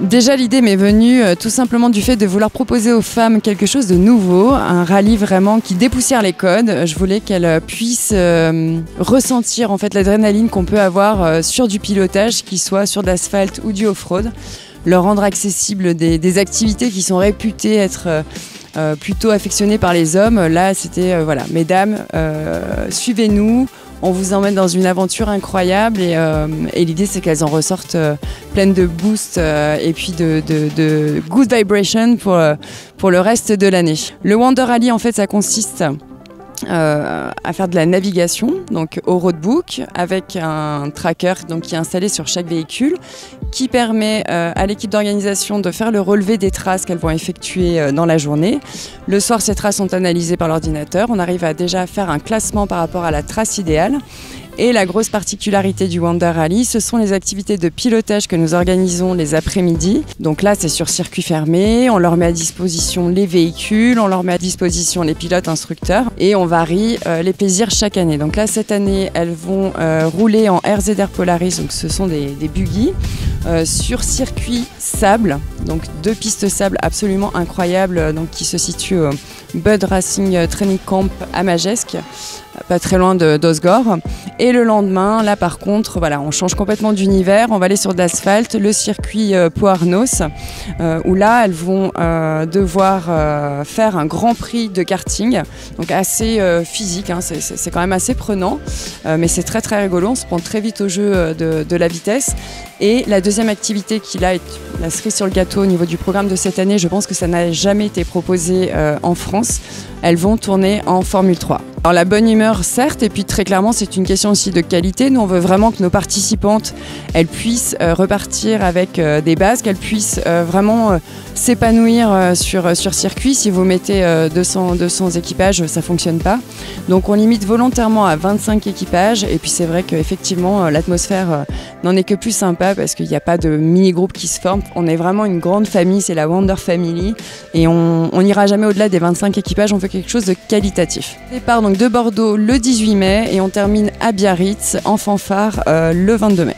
Déjà, l'idée m'est venue tout simplement du fait de vouloir proposer aux femmes quelque chose de nouveau, un rallye vraiment qui dépoussière les codes. Je voulais qu'elles puissent ressentir en fait l'adrénaline qu'on peut avoir sur du pilotage, qu'il soit sur de l'asphalte ou du off-road, leur rendre accessible des activités qui sont réputées être plutôt affectionnées par les hommes. Là, c'était voilà, mesdames, suivez-nous. On vous emmène dans une aventure incroyable et l'idée c'est qu'elles en ressortent pleines de boost et puis de good vibration pour le reste de l'année. Le Wander Rally en fait ça consiste à faire de la navigation donc au roadbook avec un tracker donc, qui est installé sur chaque véhicule qui permet à l'équipe d'organisation de faire le relevé des traces qu'elles vont effectuer dans la journée. Le soir, ces traces sont analysées par l'ordinateur. On arrive à déjà faire un classement par rapport à la trace idéale. Et la grosse particularité du Wander Rally, ce sont les activités de pilotage que nous organisons les après-midi. Donc là, c'est sur circuit fermé, on leur met à disposition les véhicules, on leur met à disposition les pilotes instructeurs et on varie les plaisirs chaque année. Donc là, cette année, elles vont rouler en RZR Polaris, donc ce sont des buggy, sur circuit sable, donc 2 pistes sable absolument incroyables donc, qui se situent au Bud Racing Training Camp à Magescq, pas très loin d'Osgore. Et le lendemain, là par contre, voilà, on change complètement d'univers, on va aller sur de l'asphalte, le circuit Pau Arnos, où là elles vont devoir faire un grand prix de karting, donc assez physique, hein, c'est quand même assez prenant, mais c'est très très rigolo, on se prend très vite au jeu de la vitesse. Et la deuxième activité qui là est la cerise sur le gâteau au niveau du programme de cette année, je pense que ça n'a jamais été proposé en France, elles vont tourner en Formule 3. Alors la bonne humeur certes, et puis très clairement c'est une question aussi de qualité. Nous on veut vraiment que nos participantes elles puissent repartir avec des bases, qu'elles puissent vraiment s'épanouir sur circuit. Si vous mettez 200 équipages, ça fonctionne pas. Donc on limite volontairement à 25 équipages et puis c'est vrai qu'effectivement l'atmosphère n'en est que plus sympa parce qu'il n'y a pas de mini-groupe qui se forme. On est vraiment une grande famille, c'est la Wander Family et on n'ira jamais au-delà des 25 équipages, on veut quelque chose de qualitatif. Départ donc de Bordeaux le 18 mai et on termine à Biarritz en fanfare le 22 mai.